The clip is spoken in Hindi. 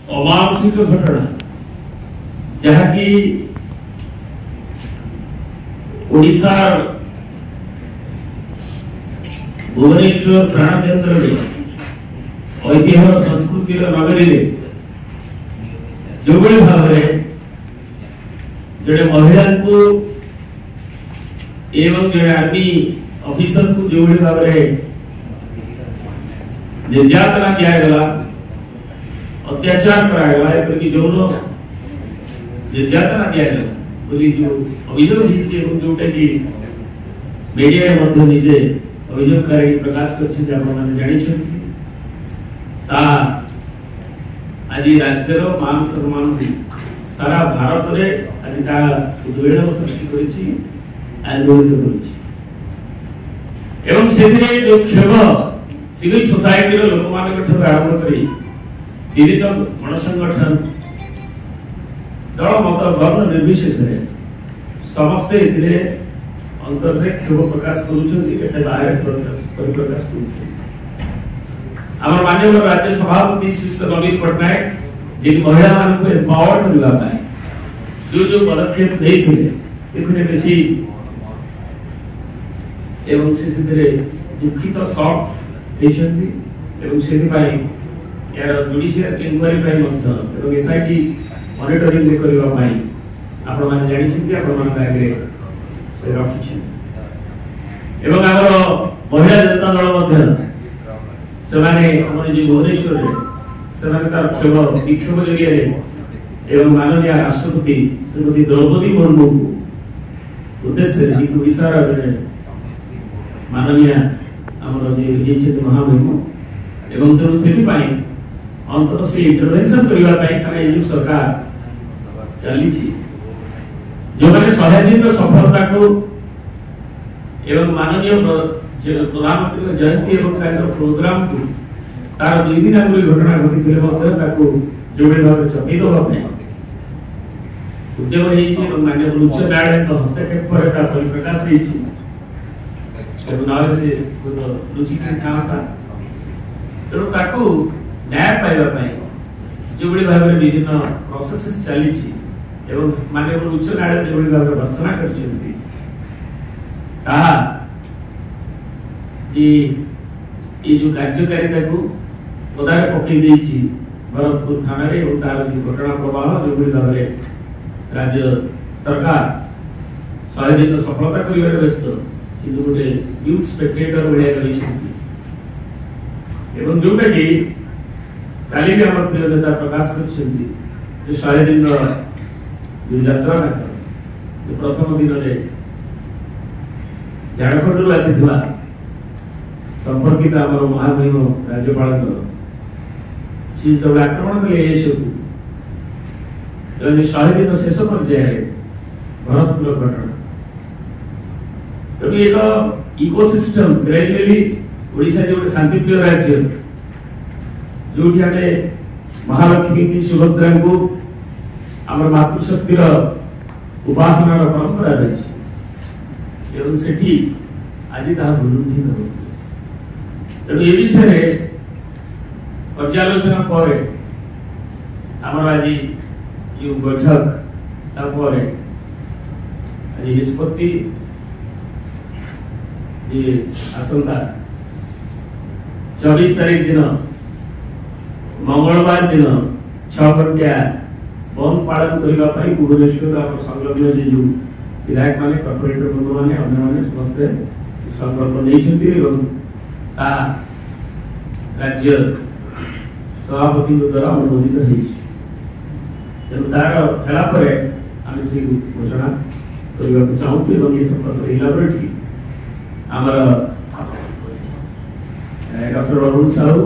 अमानुषिक घटना जहाँकि ओडिशा भुवनेश्वर प्राण केन्द्र ऐतिह्य संस्कृतिर नगरी जो भाव जड़े महिला को एवं जड़े आर्मी ऑफिसर को जो भाव निर्यातना दिगला अत्याचार करागला यौन निर्यातना दिगला बोली जो अभियोग होइछे जोटा कि मीडिया मध्ये निजे अभियोगकारी प्रकाश करछि जे आपण माने जानि छथि ता आज राज्यर मान सम्मान सारा भारत रे आज ता उद्वेलन सृष्टि करिछि आंदोलित करिछि एवं सेदिरे जो खेब सिविल सोसाइटी रो लोक मानक ठर आरंभ करी विभिन्न गण संगठन दल मत वर्ण निर्विशेष समस्ते इतने अंतर में क्षोभ प्रकाश प्रकाश आम माननीय राज्य सभापति श्री नवीन पट्टनायक जी महिला मान एम्पावर करने जो जो पदक्षेप नहीं बेसी एवं से दुखित सॉफ्ट यार जुडिशियल इंक्वारी एसआईटी मॉनिटरिंग करबा पई आपण माने जानि छिति आपण मान आगे से रखि छी एवं हमर महिला जनता दल मध्य से माने हमर जे भुवनेश्वर रे से माने तार क्षोभ विक्षोभ जरिया एवं माननीय राष्ट्रपति श्रीमती द्रौपदी मुर्मू उद्देश्य रे ओडिसा रे माननीय हमर जे हिचे महामहिम एवं तेनु सेठी पई अंतर से इंटरवेंशन करबा पई काने जो सरकार चली छी जो माने 100 दिन सफलता को एवं माननीय प्रधानमंत्री जयंती एवं प्रोग्राम को तार 2 दिन आगे घटना घटी जोड़े भाव चपी दबा उद्यम एवं माननीय उच्च न्यायालय हस्तक्षेप पर परिप्रकाश से रुचि था तेणु न्याय पाइबा जो भाव में विभिन्न प्रोसेस चली एवं माननीय उच्च न्यायालय जो भाव रचना कर जो कार्यकारिता को पदारे पकई भरतपुर थाना तार घटना प्रवाह जो भाव राज्य सरकार 100 दिन सफलता कर व्यस्त कि गोटे यूथ स्पेक्टेटर भाया एवं जोटा कि काली भी आम प्रिय नेता प्रकाश कर 100 दिन जो यात्रा प्रथम दिन में झारखंड आसी संपर्कित आम महामहिम राज्यपाल सी जो आक्रमण कले 100 दिन शेष पर्याय भरतपुर घटना तेणु एक इकोसिस्टम ग्रेजुअली ओडिशा जो शांतिप्रिय राज्य जो महालक्ष्मी की सुभद्रा को आम मातृशक्तिर उपासना परंपरा रही एवं सेठी आज वृद्धि तेणु ये विषय पर्यालोचना पर आम आज जो बैठक आज निष्पत्ति आसंता 24 तारीख दिन मंगलवार दिन 6 घंटा बंद पालन करने भुवनेश्वर संलग्न जो विधायक माने कॉर्पोरेटर बंधु माने अन्य माने समस्त संकल्प नहीं राज्य सभापति द्वारा अनुमोदित होतार आम से घोषणा करने चाहूँ ये संपर्क इलाबोरेटरी आमर डॉक्टर अरुण साहू